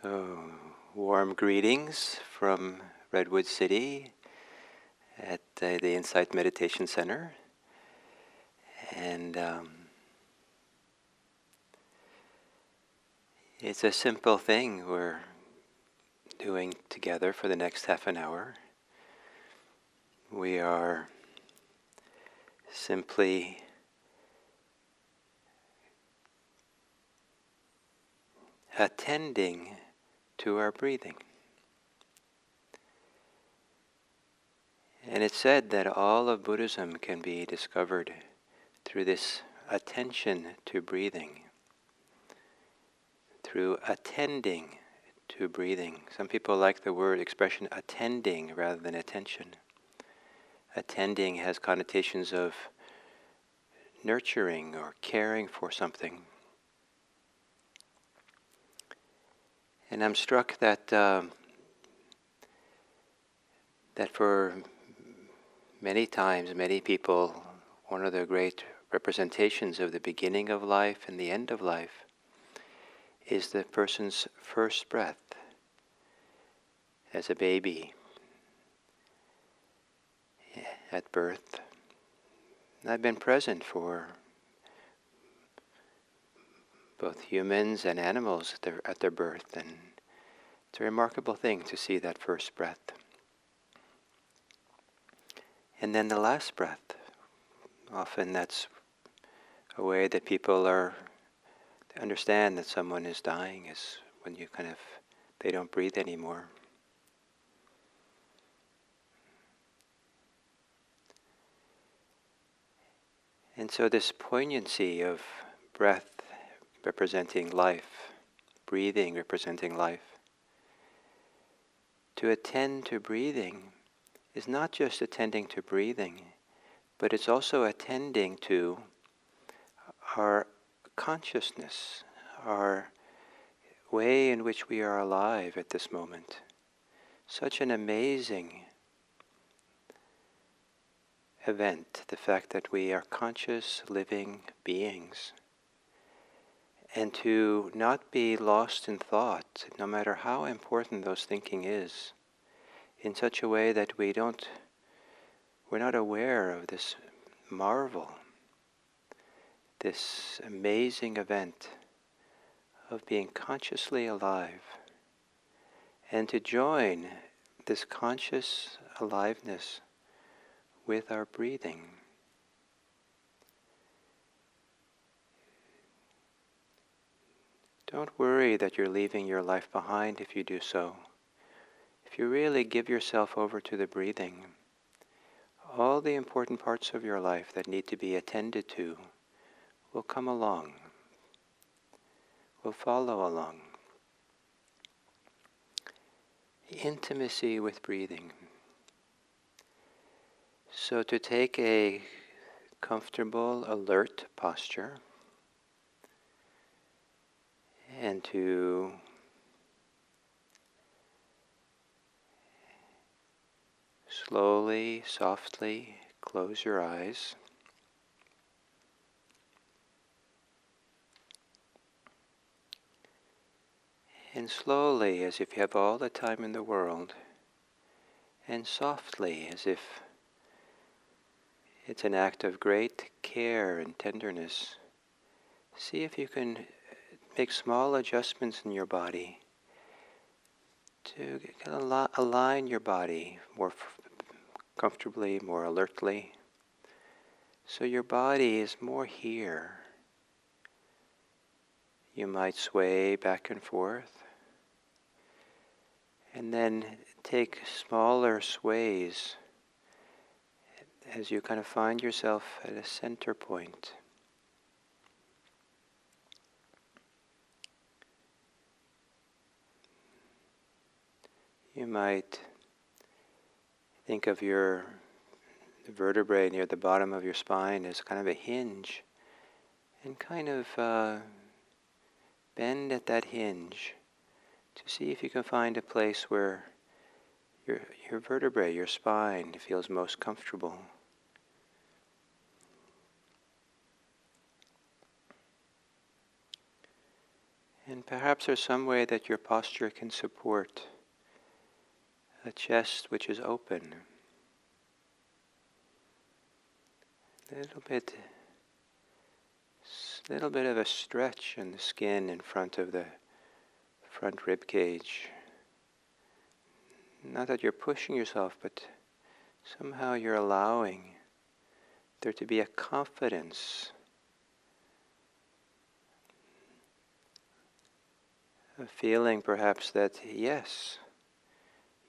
So, warm greetings from Redwood City at the Insight Meditation Center. And it's a simple thing we're doing together for the next half an hour. We are simply attending to our breathing. And it's said that all of Buddhism can be discovered through this attention to breathing, through attending to breathing. Some people like the word expression attending rather than attention. Attending has connotations of nurturing or caring for something. And I'm struck that that for many times, many people, one of the great representations of the beginning of life and the end of life is the person's first breath as a baby at birth. And I've been present for both humans and animals at their birth, and it's a remarkable thing to see that first breath. And then the last breath. Often that's a way that people understand that someone is dying, is when they don't breathe anymore. And so this poignancy of breath representing life, breathing representing life, to attend to breathing is not just attending to breathing, but it's also attending to our consciousness, our way in which we are alive at this moment. Such an amazing event, the fact that we are conscious, living beings. And to not be lost in thought, no matter how important those thinking is, in such a way that we're not aware of this marvel, this amazing event of being consciously alive, and to join this conscious aliveness with our breathing. Don't worry that you're leaving your life behind if you do so. If you really give yourself over to the breathing, all the important parts of your life that need to be attended to will come along, will follow along. Intimacy with breathing. So to take a comfortable, alert posture and to slowly, softly close your eyes. And slowly, as if you have all the time in the world, and softly, as if it's an act of great care and tenderness, see if you can make small adjustments in your body to align your body more comfortably, more alertly, so your body is more here. You might sway back and forth, and then take smaller sways as you kind of find yourself at a center point. You might think of the vertebrae near the bottom of your spine as kind of a hinge, and kind of bend at that hinge to see if you can find a place where your vertebrae, your spine, feels most comfortable. And perhaps there's some way that your posture can support a chest which is open. A little bit of a stretch in the skin in front of the front rib cage. Not that you're pushing yourself, but somehow you're allowing there to be a confidence, a feeling perhaps that, yes,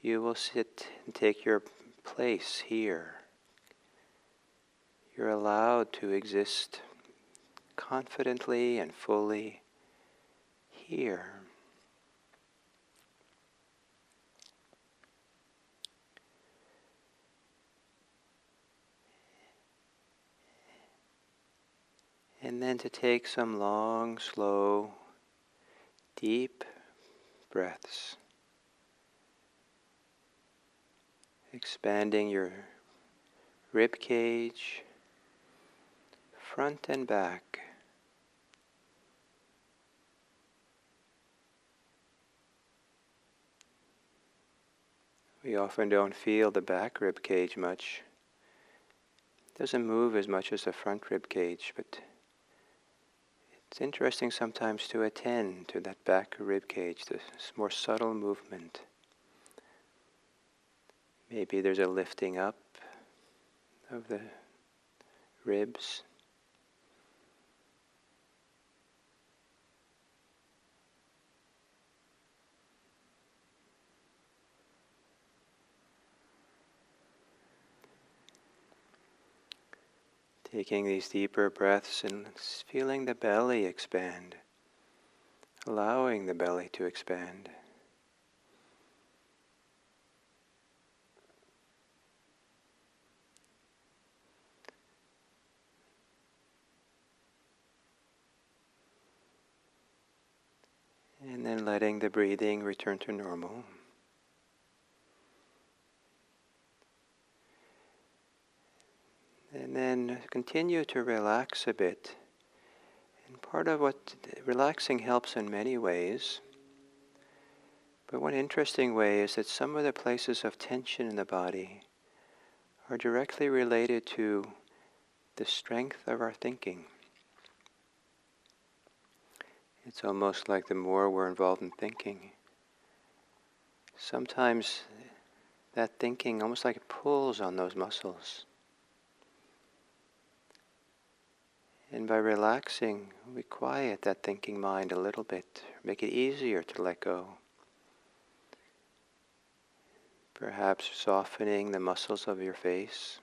you will sit and take your place here. You're allowed to exist confidently and fully here. And then to take some long, slow, deep breaths, expanding your rib cage, front and back. We often don't feel the back rib cage much. It doesn't move as much as the front rib cage, but it's interesting sometimes to attend to that back rib cage, this more subtle movement. Maybe there's a lifting up of the ribs. Taking these deeper breaths and feeling the belly expand, allowing the belly to expand. And then letting the breathing return to normal. And then continue to relax a bit. And part of what relaxing helps in many ways. But one interesting way is that some of the places of tension in the body are directly related to the strength of our thinking. It's almost like the more we're involved in thinking, sometimes that thinking almost like it pulls on those muscles. And by relaxing, we quiet that thinking mind a little bit, make it easier to let go. Perhaps softening the muscles of your face.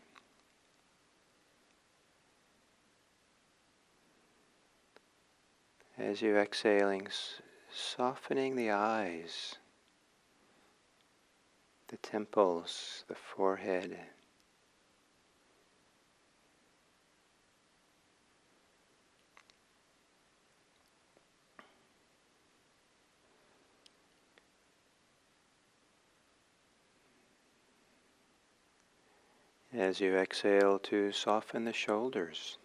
As you're exhaling, softening the eyes, the temples, the forehead. As you exhale, to soften the shoulders.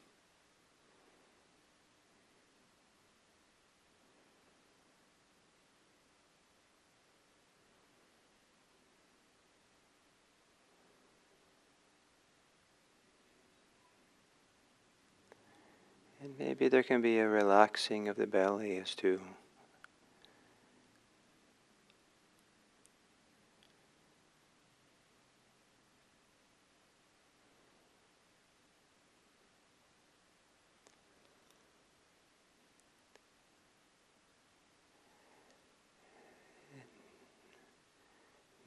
And maybe there can be a relaxing of the belly as too.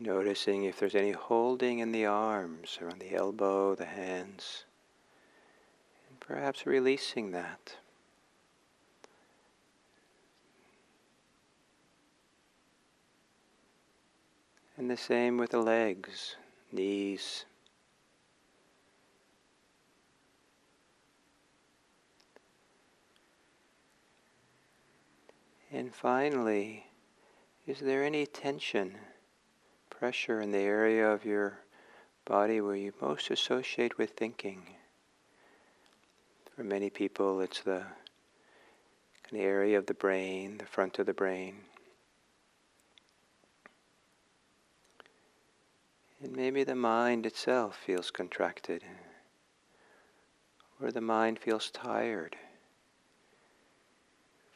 Noticing if there's any holding in the arms, around the elbow, the hands, and perhaps releasing that. And the same with the legs, knees. And finally, is there any tension, pressure in the area of your body where you most associate with thinking? For many people, it's the an area of the brain, the front of the brain. And maybe the mind itself feels contracted, or the mind feels tired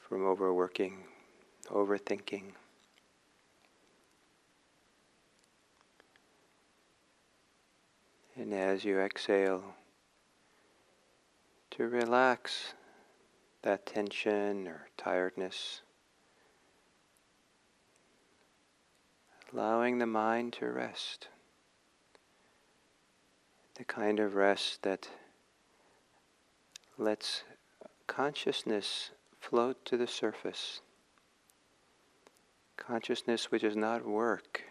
from overworking, overthinking. And as you exhale, to relax that tension or tiredness, allowing the mind to rest, the kind of rest that lets consciousness float to the surface, consciousness which does not work,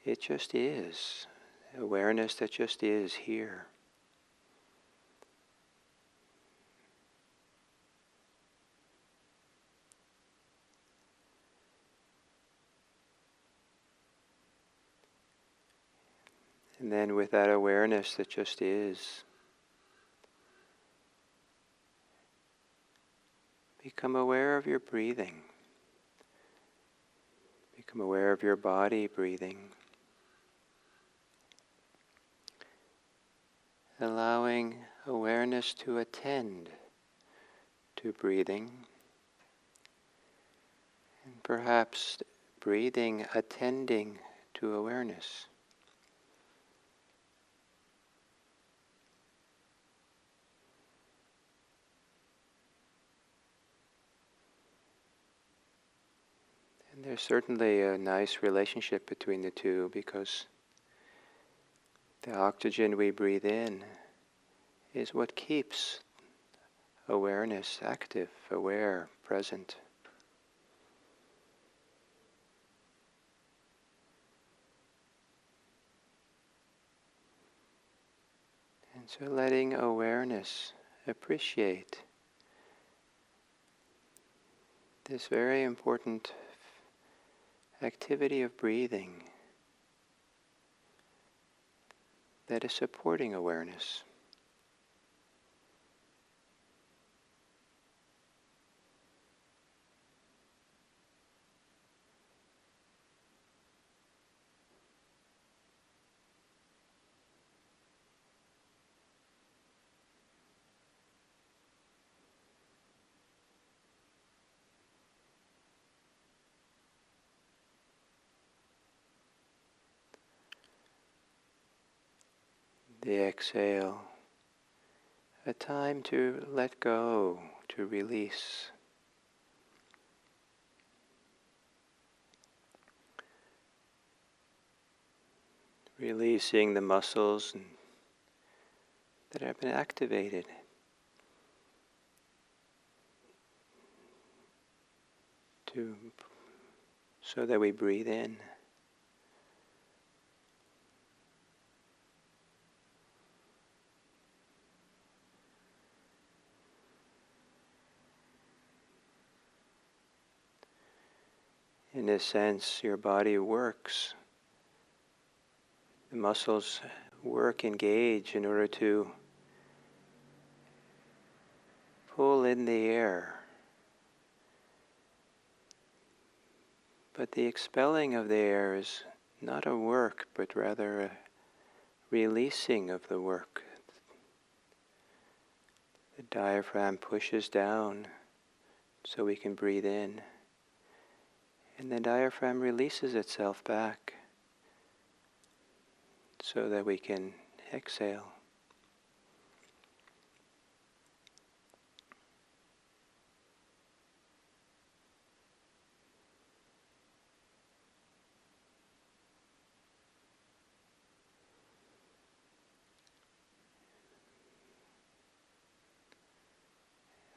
it just is, awareness that just is here. And then with that awareness that just is, become aware of your breathing. Become aware of your body breathing. Allowing awareness to attend to breathing. And perhaps breathing attending to awareness. And there's certainly a nice relationship between the two, because the oxygen we breathe in is what keeps awareness active, aware, present. And so letting awareness appreciate this very important activity of breathing that is supporting awareness. The exhale, a time to let go, to release. Releasing the muscles that have been activated. So that we breathe in. In this sense, your body works. The muscles work, engage in order to pull in the air. But the expelling of the air is not a work, but rather a releasing of the work. The diaphragm pushes down so we can breathe in. And the diaphragm releases itself back so that we can exhale.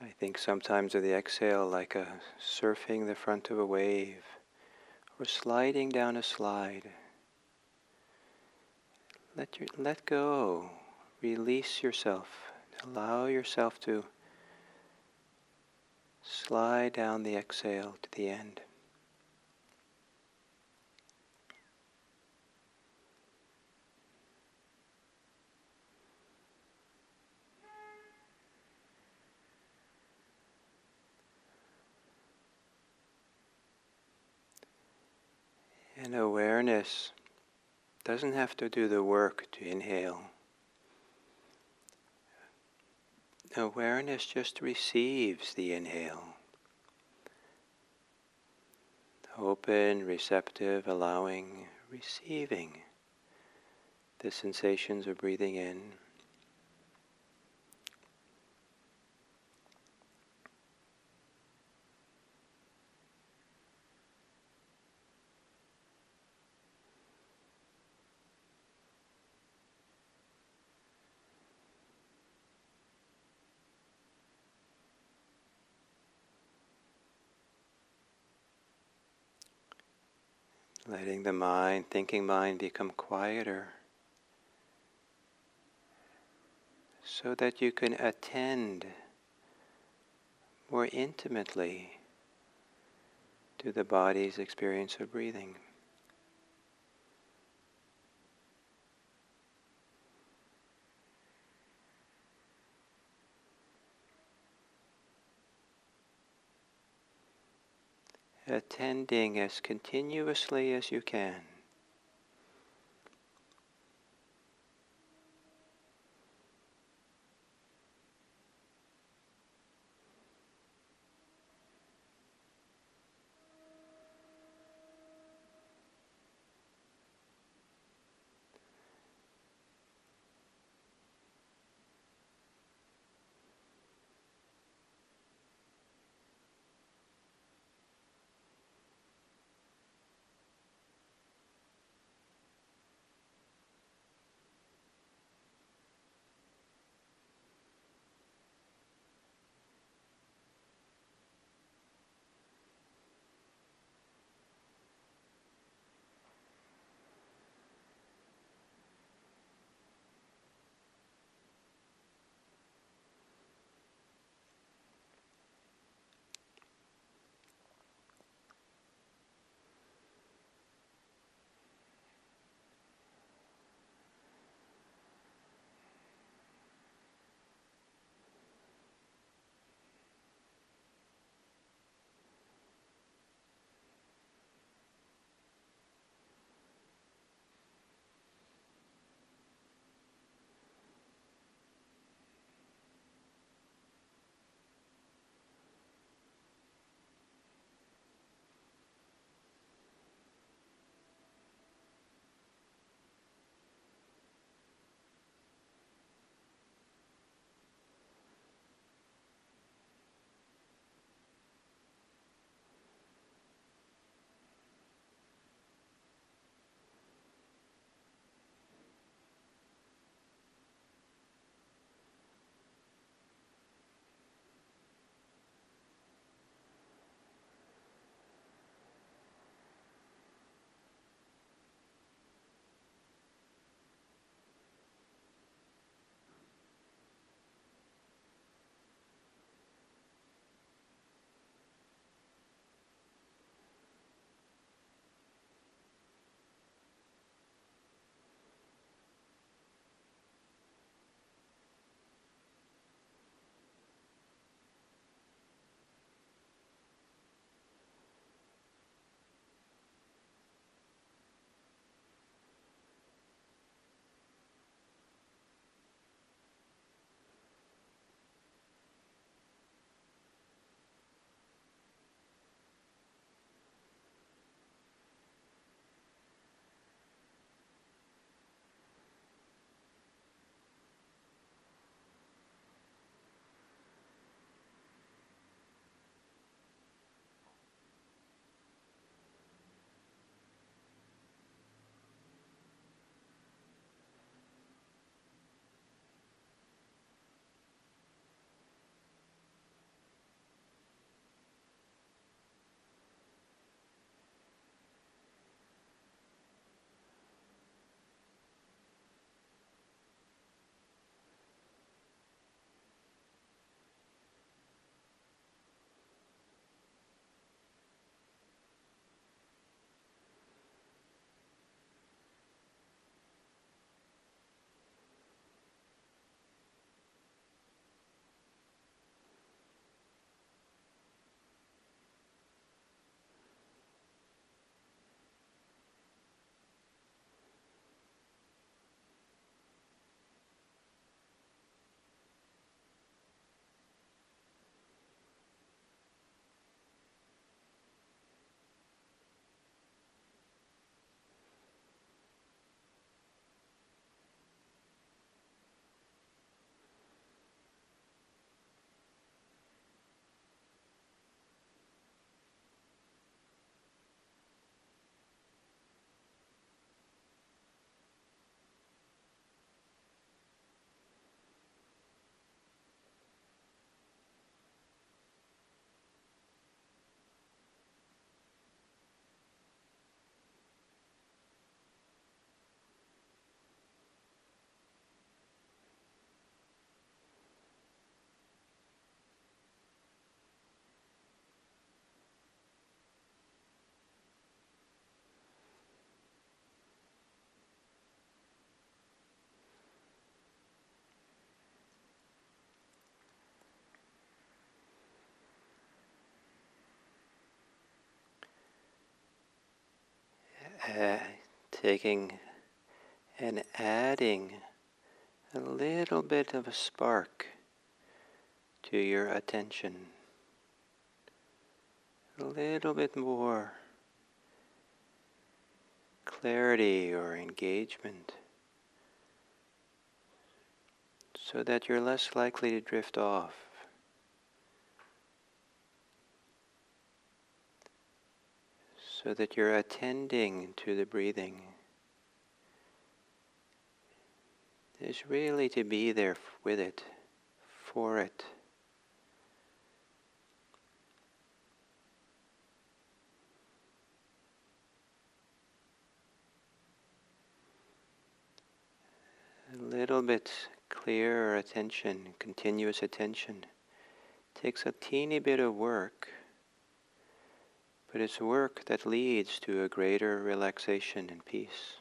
I think sometimes of the exhale like a surfing the front of a wave or sliding down a slide. Let go, release yourself, allow yourself to slide down the exhale to the end. And awareness doesn't have to do the work to inhale. Awareness just receives the inhale. Open, receptive, allowing, receiving the sensations of breathing in. Letting the mind, thinking mind, become quieter so that you can attend more intimately to the body's experience of breathing. Attending as continuously as you can. taking and adding a little bit of a spark to your attention, a little bit more clarity or engagement, so that you're less likely to drift off, so that you're attending to the breathing is really to be there with it, for it. A little bit clearer attention, continuous attention, takes a teeny bit of work, but it's work that leads to a greater relaxation and peace.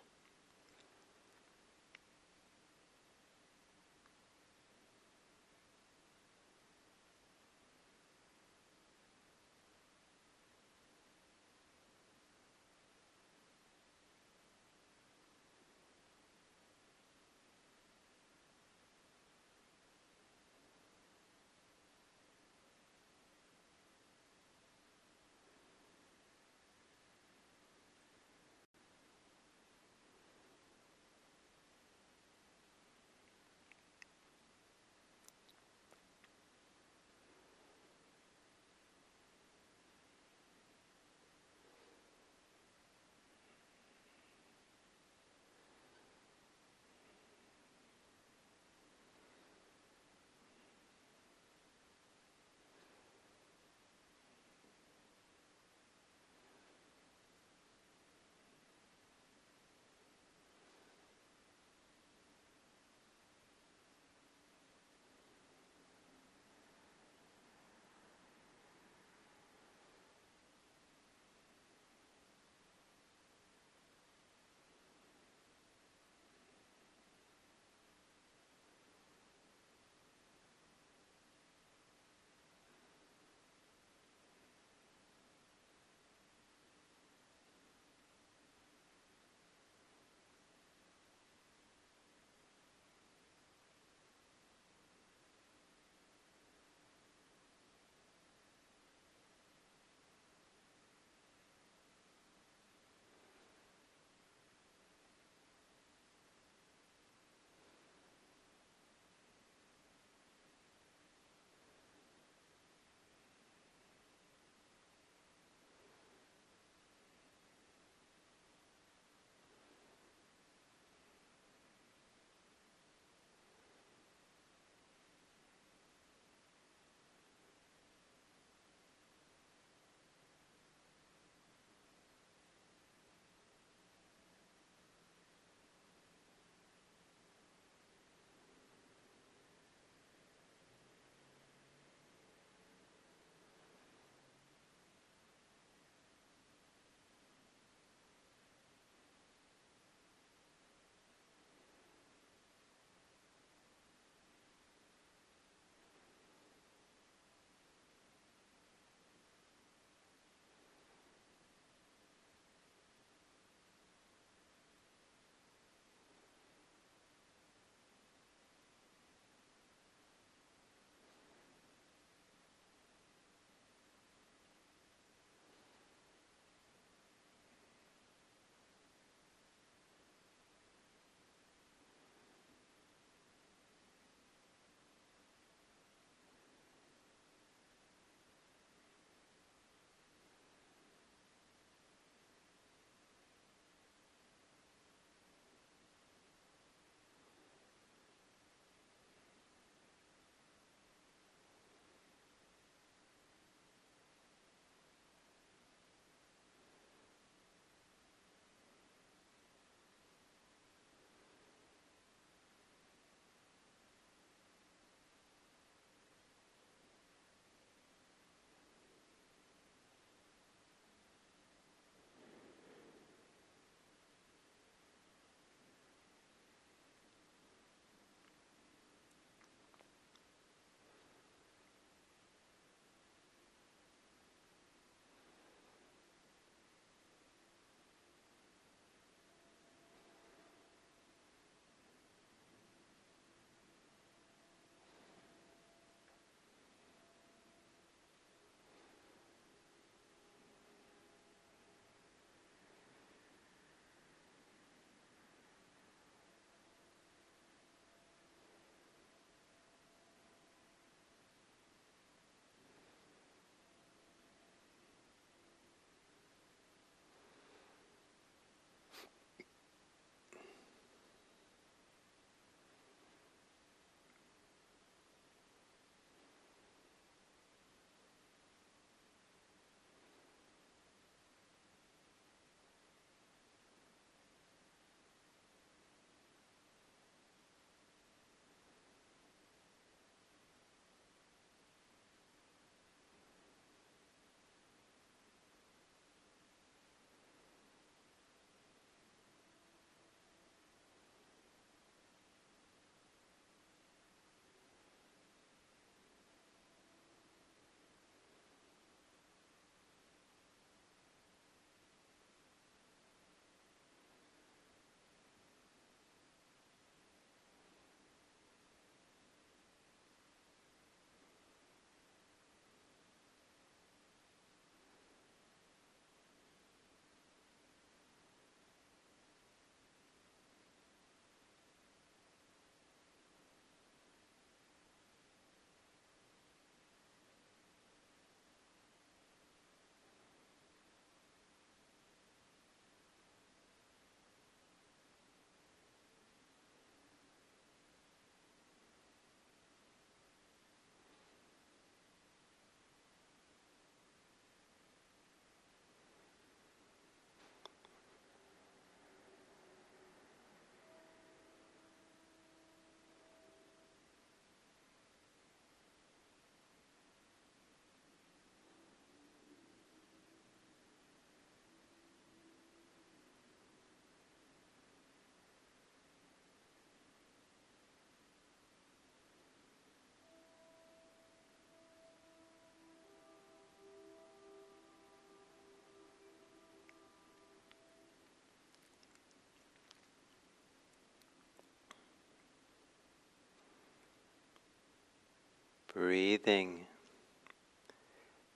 Breathing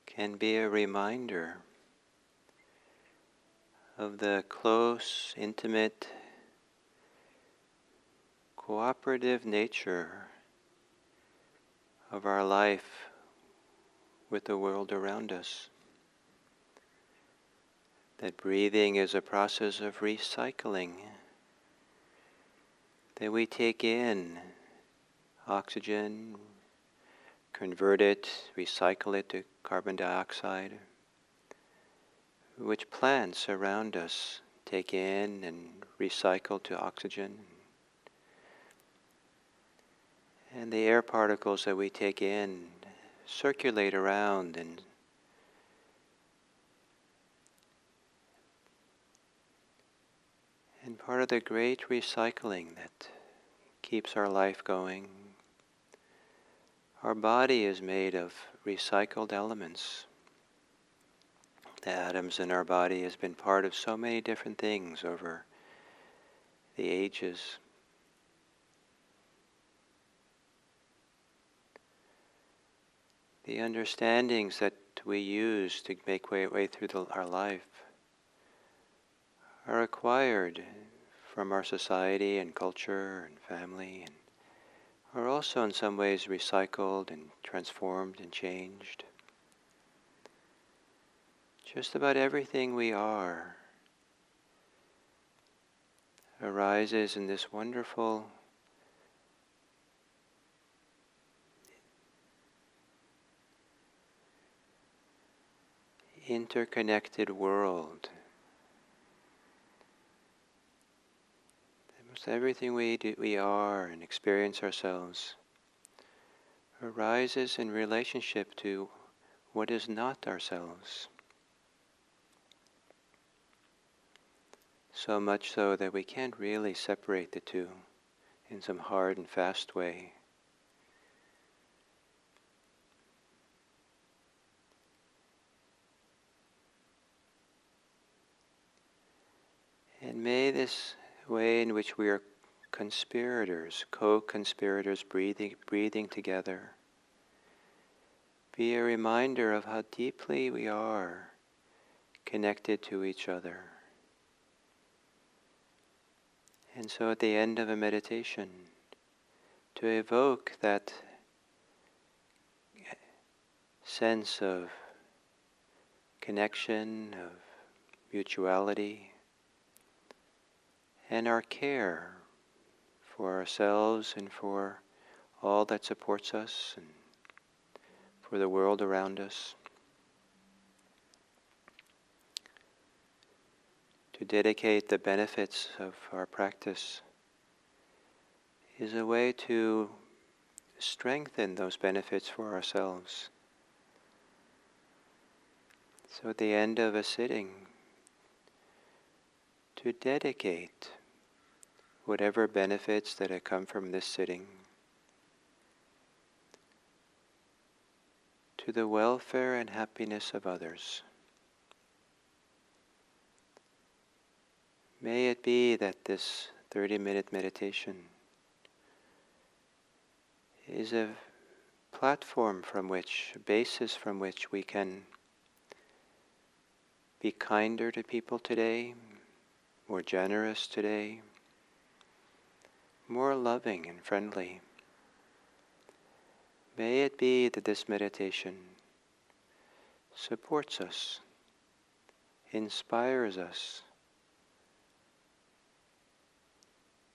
can be a reminder of the close, intimate, cooperative nature of our life with the world around us. That breathing is a process of recycling, that we take in oxygen, convert it, recycle it to carbon dioxide, which plants around us take in and recycle to oxygen. And the air particles that we take in circulate around and part of the great recycling that keeps our life going. Our body is made of recycled elements. The atoms in our body has been part of so many different things over the ages. The understandings that we use to make way through our life are acquired from our society and culture and family, and are also in some ways recycled and transformed and changed. Just about everything we are arises in this wonderful interconnected world. Almost everything we are and experience ourselves arises in relationship to what is not ourselves. So much so that we can't really separate the two in some hard and fast way. And may this way in which we are conspirators, co-conspirators breathing together, be a reminder of how deeply we are connected to each other. And so at the end of a meditation, to evoke that sense of connection, of mutuality, and our care for ourselves and for all that supports us and for the world around us. To dedicate the benefits of our practice is a way to strengthen those benefits for ourselves. So at the end of a sitting, to dedicate whatever benefits that have come from this sitting to the welfare and happiness of others. May it be that this 30-minute meditation is a platform from which, a basis from which we can be kinder to people today, more generous today, more loving and friendly. May it be that this meditation supports us, inspires us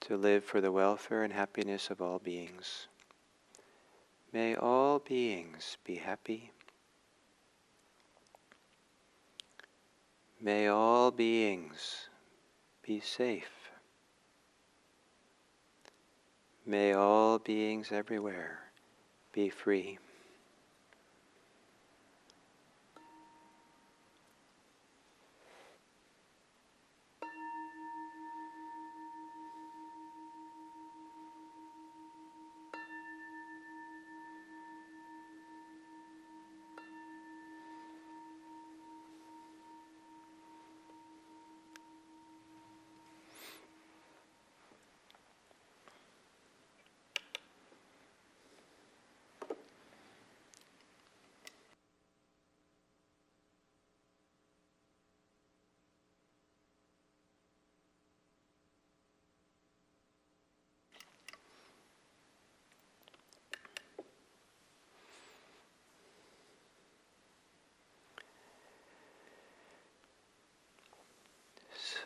to live for the welfare and happiness of all beings. May all beings be happy. May all beings be safe. May all beings everywhere be free.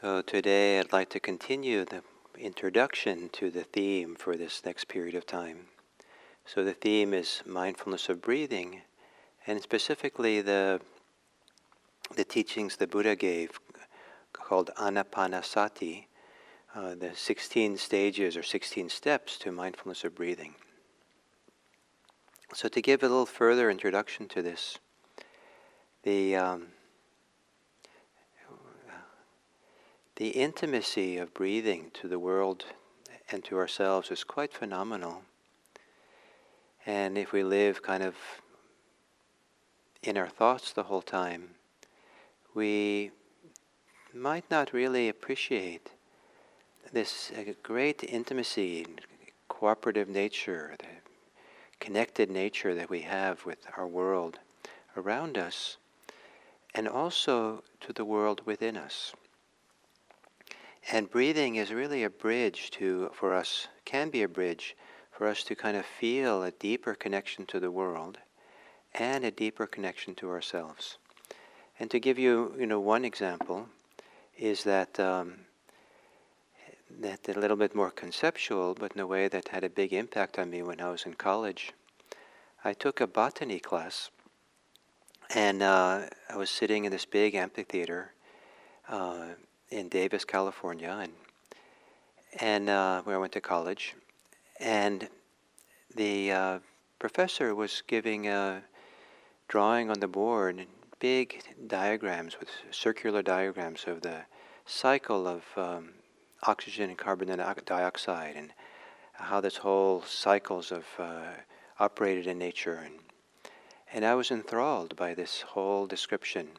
So today I'd like to continue the introduction to the theme for this next period of time. So the theme is mindfulness of breathing, and specifically the teachings the Buddha gave called Anapanasati, the 16 stages or 16 steps to mindfulness of breathing. So to give a little further introduction to this, the intimacy of breathing to the world and to ourselves is quite phenomenal. And if we live kind of in our thoughts the whole time, we might not really appreciate this great intimacy, cooperative nature, the connected nature that we have with our world around us, and also to the world within us. And breathing is really a bridge for us, can be a bridge for us to kind of feel a deeper connection to the world and a deeper connection to ourselves. And to give you, one example is that a little bit more conceptual, but in a way that had a big impact on me when I was in college. I took a botany class, and I was sitting in this big amphitheater in Davis, California, and where I went to college, and the professor was giving a drawing on the board, big diagrams with circular diagrams of the cycle of oxygen and carbon dioxide, and how this whole cycles of operated in nature, and I was enthralled by this whole description.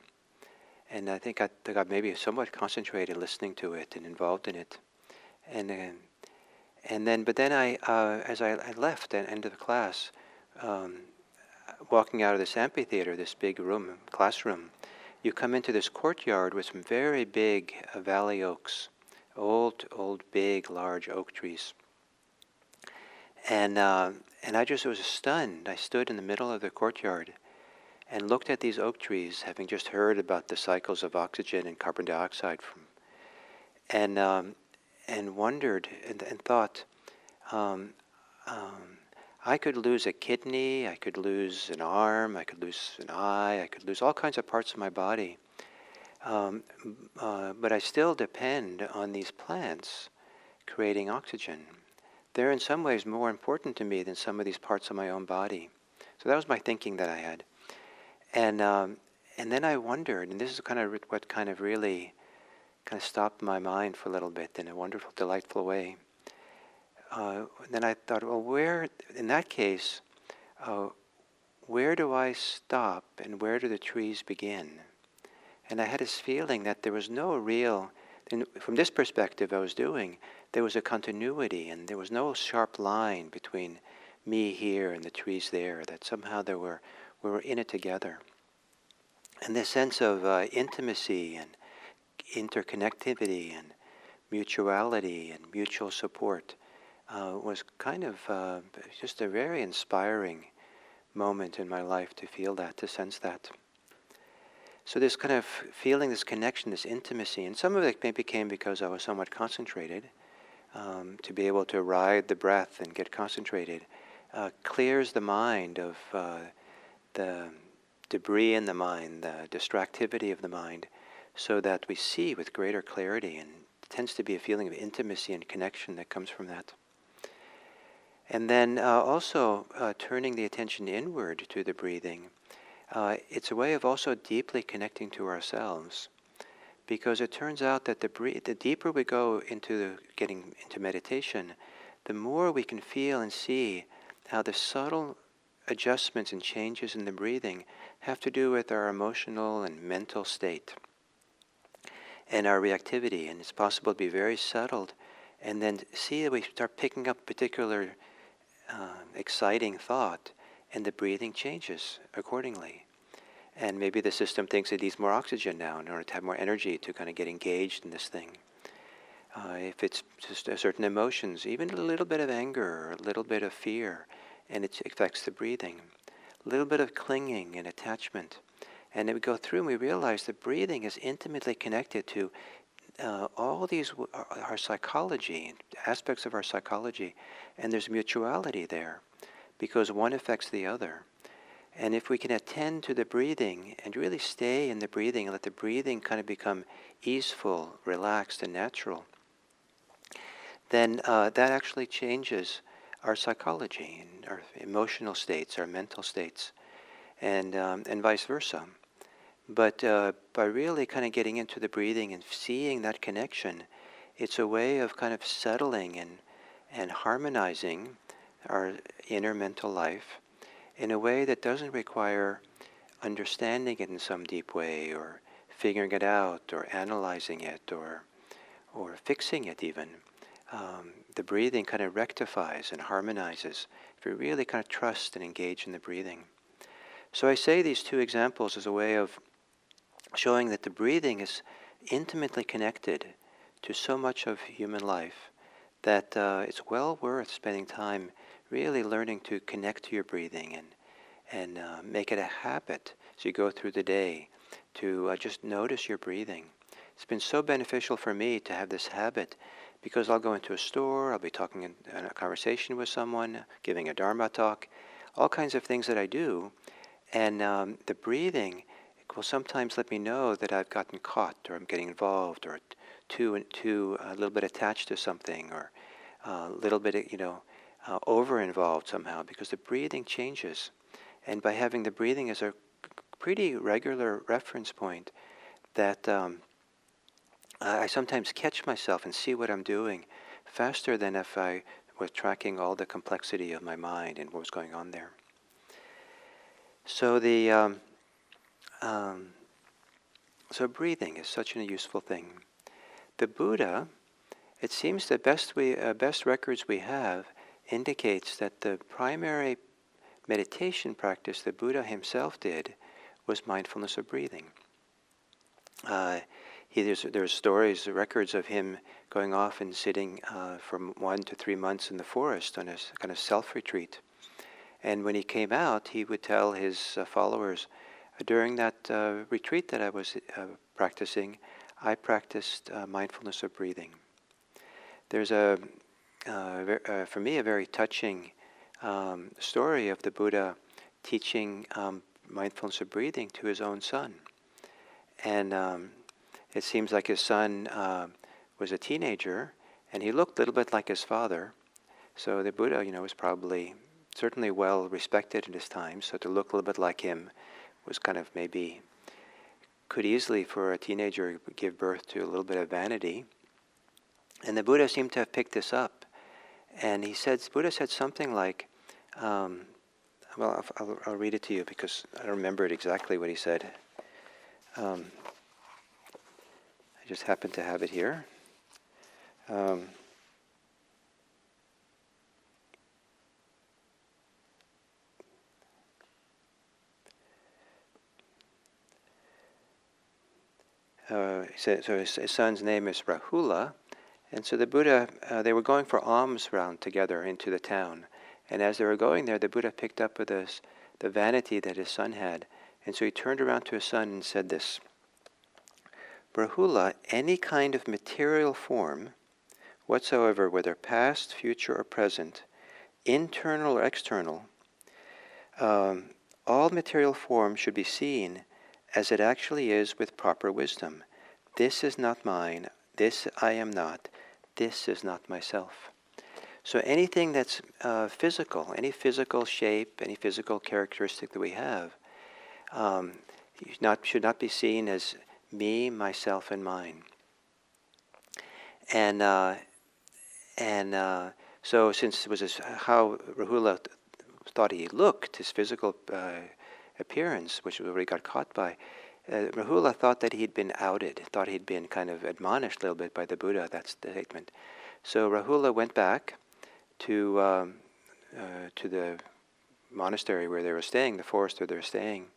And I think I got maybe somewhat concentrated listening to it and involved in it, but then as I left at the end of the class, walking out of this amphitheater, this big classroom, you come into this courtyard with some very big valley oaks, old, big, large oak trees, and I just was stunned. I stood in the middle of the courtyard and looked at these oak trees, having just heard about the cycles of oxygen and carbon dioxide and wondered and thought, I could lose a kidney, I could lose an arm, I could lose an eye, I could lose all kinds of parts of my body, but I still depend on these plants creating oxygen. They're in some ways more important to me than some of these parts of my own body. So that was my thinking that I had. And then I wondered, and this is kind of what kind of really kind of stopped my mind for a little bit in a wonderful, delightful way. Then I thought, well, where, in that case, where do I stop and where do the trees begin? And I had this feeling that there was no real, from this perspective I was doing, there was a continuity and there was no sharp line between me here and the trees there, that somehow we were in it together. And this sense of intimacy and interconnectivity and mutuality and mutual support was kind of just a very inspiring moment in my life to feel that, to sense that. So this kind of feeling, this connection, this intimacy, and some of it maybe came because I was somewhat concentrated, to be able to ride the breath and get concentrated, clears the mind of the debris in the mind, the distractivity of the mind, so that we see with greater clarity, and it tends to be a feeling of intimacy and connection that comes from that. And then also turning the attention inward to the breathing, it's a way of also deeply connecting to ourselves, because it turns out that the deeper we go into getting into meditation, the more we can feel and see how the subtle adjustments and changes in the breathing have to do with our emotional and mental state and our reactivity. And it's possible to be very settled and then see that we start picking up particular exciting thought, and the breathing changes accordingly. And maybe the system thinks it needs more oxygen now in order to have more energy to kind of get engaged in this thing. If it's just certain emotions, even a little bit of anger or a little bit of fear, and it affects the breathing. A little bit of clinging and attachment. And then we go through and we realize that breathing is intimately connected to all these are our psychology, aspects of our psychology, and there's mutuality there because one affects the other. And if we can attend to the breathing and really stay in the breathing and let the breathing kind of become easeful, relaxed, and natural, then that actually changes our psychology and our emotional states, our mental states, and vice versa. But by really kind of getting into the breathing and seeing that connection, it's a way of kind of settling and harmonizing our inner mental life in a way that doesn't require understanding it in some deep way or figuring it out or analyzing it or fixing it even. The breathing kind of rectifies and harmonizes if we really kind of trust and engage in the breathing. So I say these two examples as a way of showing that the breathing is intimately connected to so much of human life that it's well worth spending time really learning to connect to your breathing and make it a habit as you go through the day to just notice your breathing. It's been so beneficial for me to have this habit because I'll go into a store, I'll be talking in a conversation with someone, giving a Dharma talk, all kinds of things that I do, and the breathing will sometimes let me know that I've gotten caught or I'm getting involved or too a little bit attached to something or a little bit, over-involved somehow because the breathing changes. And by having the breathing as a pretty regular reference point that I sometimes catch myself and see what I'm doing faster than if I was tracking all the complexity of my mind and what was going on there. So so breathing is such a useful thing. The Buddha, it seems the best records we have indicates that the primary meditation practice the Buddha himself did was mindfulness of breathing. There's stories, records of him going off and sitting for 1 to 3 months in the forest on a kind of self-retreat. And when he came out, he would tell his followers, during that retreat that I was practicing, I practiced mindfulness of breathing. There's for me, a very touching story of the Buddha teaching mindfulness of breathing to his own son. And it seems like his son was a teenager, and he looked a little bit like his father. So the Buddha, was probably certainly well respected in his time. So to look a little bit like him was kind of maybe could easily for a teenager give birth to a little bit of vanity. And the Buddha seemed to have picked this up. And Buddha said something like, I'll read it to you because I don't remember it exactly what he said. I just happen to have it here. So his son's name is Rahula, and so the Buddha, they were going for alms round together into the town, and as they were going there, the Buddha picked up with the vanity that his son had, and so he turned around to his son and said this, Rahula, any kind of material form whatsoever, whether past, future, or present, internal or external, all material form should be seen as it actually is with proper wisdom. This is not mine, this I am not, this is not myself. So anything that's physical, any physical shape, any physical characteristic that we have, should not be seen as me, myself, and mine. And so since it was how Rahula thought he looked, his physical appearance, which we already got caught by, Rahula thought that he'd been outed, thought he'd been kind of admonished a little bit by the Buddha, that's the statement. So Rahula went back to the monastery where they were staying, the forest where they were staying,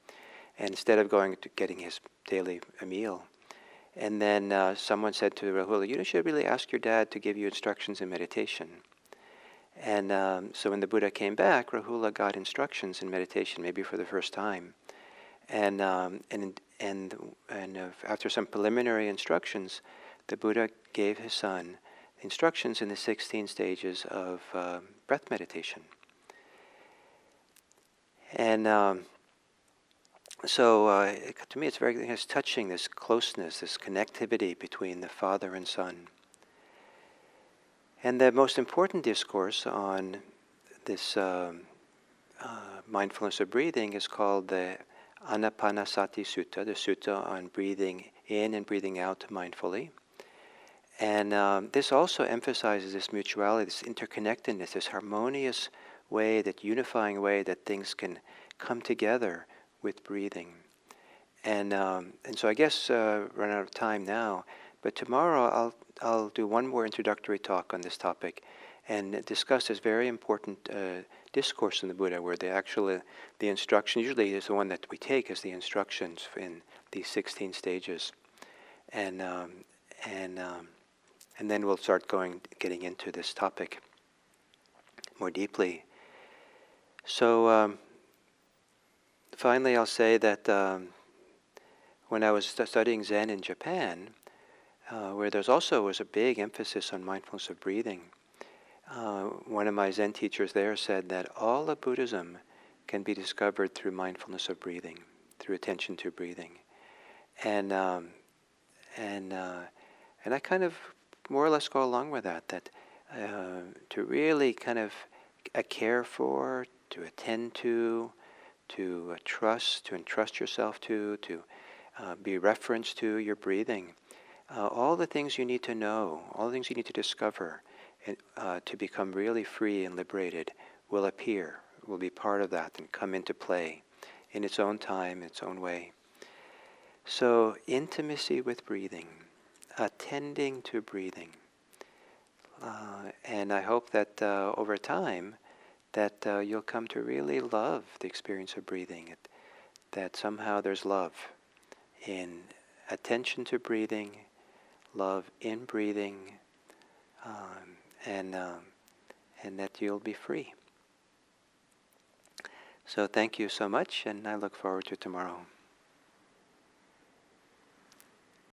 and instead of going to getting his daily meal. And then someone said to Rahula, you should really ask your dad to give you instructions in meditation. And so when the Buddha came back, Rahula got instructions in meditation, maybe for the first time. And after some preliminary instructions, the Buddha gave his son instructions in the 16 stages of breath meditation. And to me it's touching, this closeness, this connectivity between the father and son. And the most important discourse on this mindfulness of breathing is called the Anapanasati Sutta, the sutta on breathing in and breathing out mindfully. And this also emphasizes this mutuality, this interconnectedness, this harmonious way, that unifying way that things can come together with breathing. And so I guess run out of time now, but tomorrow I'll do one more introductory talk on this topic and discuss this very important discourse in the Buddha, where the instruction usually is the one that we take as the instructions in these 16 stages, and then we'll start getting into this topic more deeply. So finally, I'll say that when I was studying Zen in Japan, where was a big emphasis on mindfulness of breathing, one of my Zen teachers there said that all of Buddhism can be discovered through mindfulness of breathing, through attention to breathing, and I kind of more or less go along with that. That to really kind of care for, to attend to trust, to entrust yourself to be reference to your breathing. All the things you need to know, all the things you need to discover to become really free and liberated will appear, will be part of that and come into play in its own time, its own way. So intimacy with breathing, attending to breathing. And I hope that over time that you'll come to really love the experience of breathing, that somehow there's love in attention to breathing, love in breathing, and that you'll be free. So thank you so much, and I look forward to tomorrow.